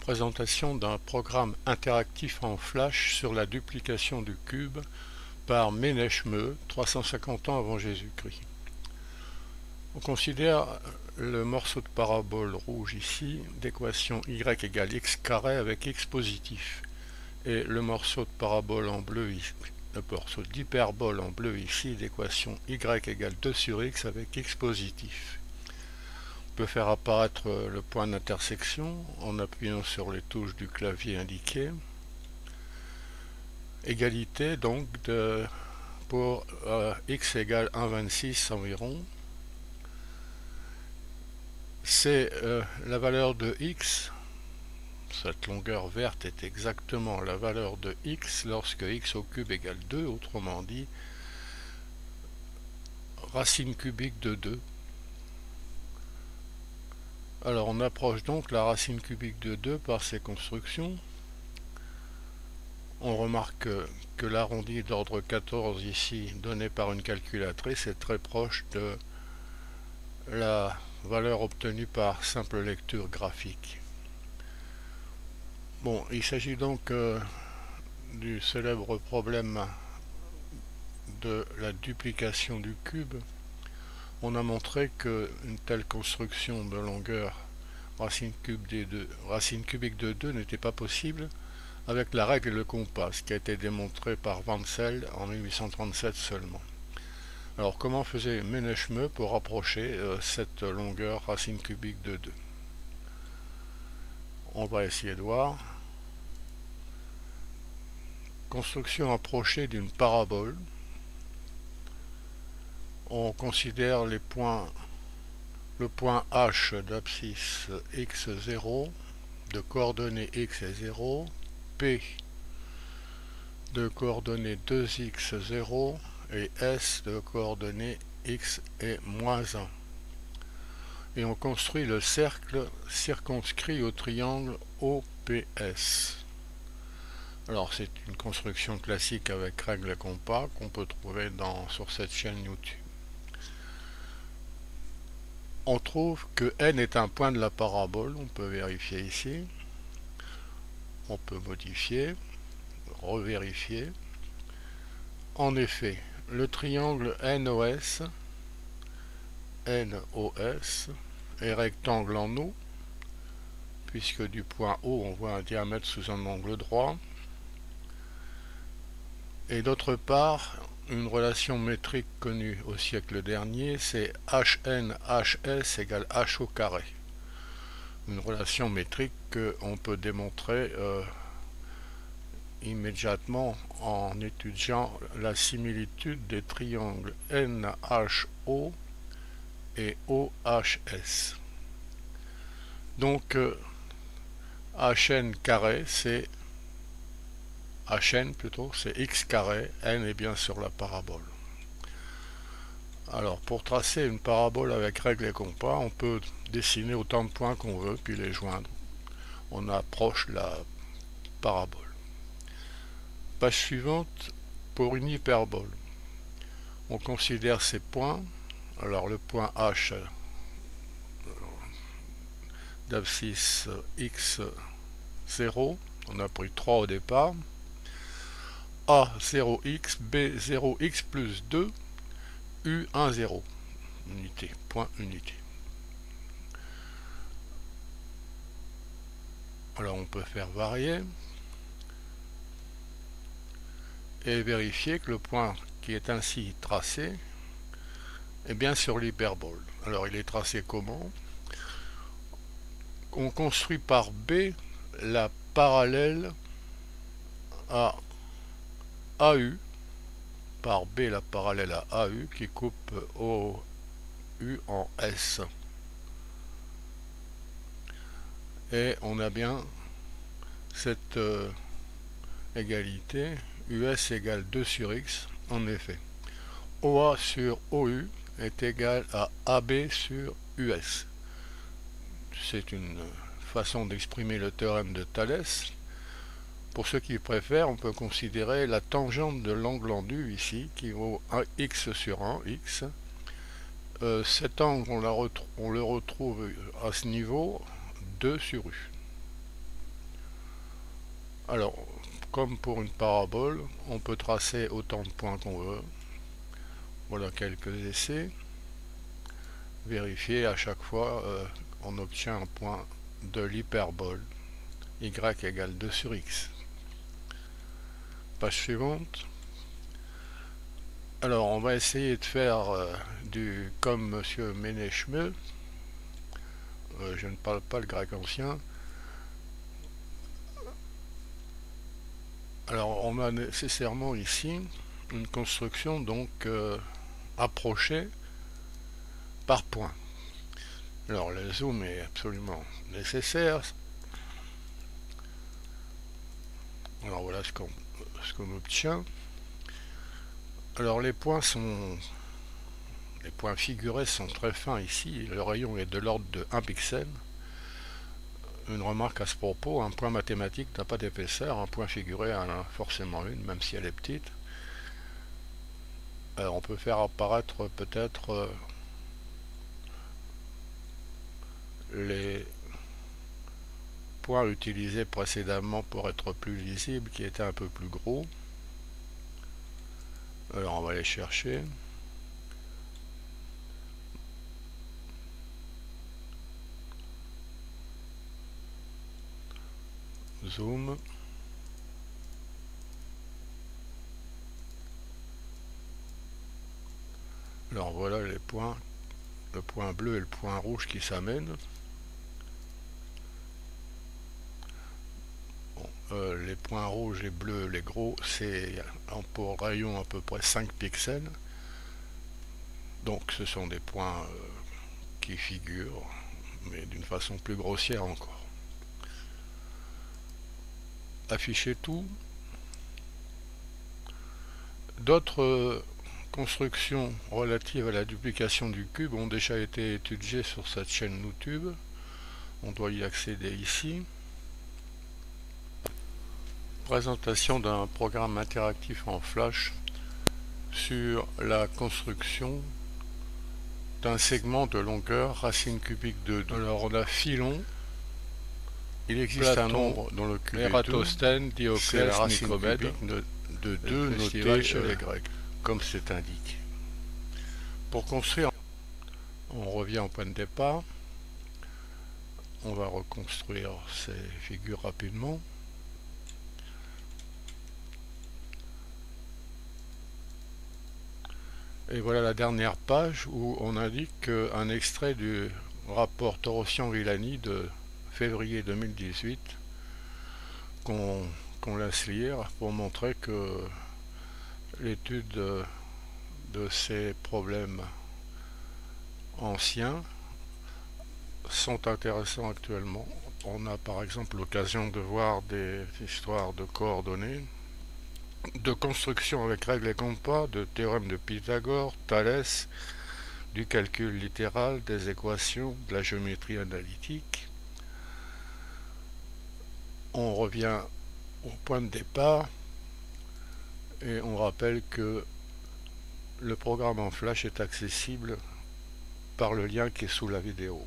Présentation d'un programme interactif en Flash sur la duplication du cube par Ménechme, 350 ans avant Jésus-Christ. On considère le morceau de parabole rouge ici d'équation y égale x carré avec x positif, et le morceau de parabole en bleu ici, le morceau d'hyperbole en bleu ici d'équation y égale 2 sur x avec x positif. On peut faire apparaître le point d'intersection en appuyant sur les touches du clavier indiqué. Égalité donc pour x égale 1,26 environ. C'est la valeur de x. Cette longueur verte est exactement la valeur de x lorsque x au cube égale 2, autrement dit racine cubique de 2. Alors on approche donc la racine cubique de 2 par ces constructions. On remarque que l'arrondi d'ordre 14 ici donné par une calculatrice est très proche de la valeur obtenue par simple lecture graphique. Bon, il s'agit donc du célèbre problème de la duplication du cube. On a montré qu'une telle construction de longueur racine cubique de 2 n'était pas possible avec la règle et le compas, ce qui a été démontré par Wenzel en 1837 seulement. Alors comment faisait Ménechme pour approcher cette longueur racine cubique de 2? On va essayer de voir. Construction approchée d'une parabole. On considère les points, le point H d'abscisse x0 de coordonnées x est 0, P de coordonnées 2x0 et S de coordonnées x est moins 1. Et on construit le cercle circonscrit au triangle OPS. Alors c'est une construction classique avec règle et compas qu'on peut trouver sur cette chaîne YouTube. On trouve que n est un point de la parabole, on peut vérifier ici. On peut modifier, revérifier. En effet, le triangle NOS est rectangle en O, puisque du point O on voit un diamètre sous un angle droit. Et d'autre part, une relation métrique connue au siècle dernier, c'est HN/HS égale H au carré. Une relation métrique qu'on peut démontrer immédiatement en étudiant la similitude des triangles NHO et OHS. Donc HN carré c'est c'est x carré, n est bien sur la parabole. Alors pour tracer une parabole avec règle et compas, on peut dessiner autant de points qu'on veut puis les joindre. On approche la parabole. Page suivante, pour une hyperbole. On considère ces points. Alors le point H d'abscisse x0, on a pris 3 au départ. A0x, B0x plus 2, U10, unité, point unité. Alors on peut faire varier et vérifier que le point qui est ainsi tracé est bien sur l'hyperbole. Alors il est tracé comment? On construit par B la parallèle à AU, par B la parallèle à AU qui coupe OU en S. Et on a bien cette égalité, US égale 2 sur X, en effet. OA sur OU est égal à AB sur US. C'est une façon d'exprimer le théorème de Thalès. Pour ceux qui préfèrent, on peut considérer la tangente de l'angle endu ici, qui vaut x sur 1, x. Cet angle, on le retrouve à ce niveau, 2 sur u. Alors, comme pour une parabole, on peut tracer autant de points qu'on veut. Voilà quelques essais. Vérifier à chaque fois, on obtient un point de l'hyperbole. Y égale 2 sur x. Page suivante. Alors, on va essayer de faire du comme Monsieur Ménechme. Je ne parle pas le grec ancien. Alors, on a nécessairement ici une construction donc approchée par point. Alors, le zoom est absolument nécessaire. Alors, voilà ce qu'on obtient. Alors, les points figurés sont très fins ici. Le rayon est de l'ordre de 1 pixel. Une remarque à ce propos, un point mathématique n'a pas d'épaisseur, un point figuré en a forcément une, même si elle est petite. Alors on peut faire apparaître peut-être les points utilisés précédemment pour être plus lisibles, qui étaient un peu plus gros. Alors on va les chercher. Zoom. Alors voilà les points, le point bleu et le point rouge qui s'amènent. Bon, les points rouges et bleus, les gros, c'est pour rayon à peu près 5 pixels. Donc ce sont des points qui figurent, mais d'une façon plus grossière encore. Afficher tout. D'autres constructions relatives à la duplication du cube ont déjà été étudiées sur cette chaîne YouTube. On doit y accéder ici. Présentation d'un programme interactif en Flash sur la construction d'un segment de longueur racine cubique de 2. Alors on a Philon. Il existe Platon, un nombre dans le cube Ératosthène, Dioclès, Nicomède de 2 notés chez les Grecs, comme c'est indiqué. Pour construire, on revient au point de départ. On va reconstruire ces figures rapidement. Et voilà la dernière page où on indique un extrait du rapport Torossian-Villani de février 2018 qu'on laisse lire pour montrer que l'étude de ces problèmes anciens sont intéressants actuellement. On a par exemple l'occasion de voir des histoires de coordonnées, de construction avec règles et compas, de théorèmes de Pythagore, Thalès, du calcul littéral, des équations, de la géométrie analytique. On revient au point de départ et on rappelle que le programme en Flash est accessible par le lien qui est sous la vidéo.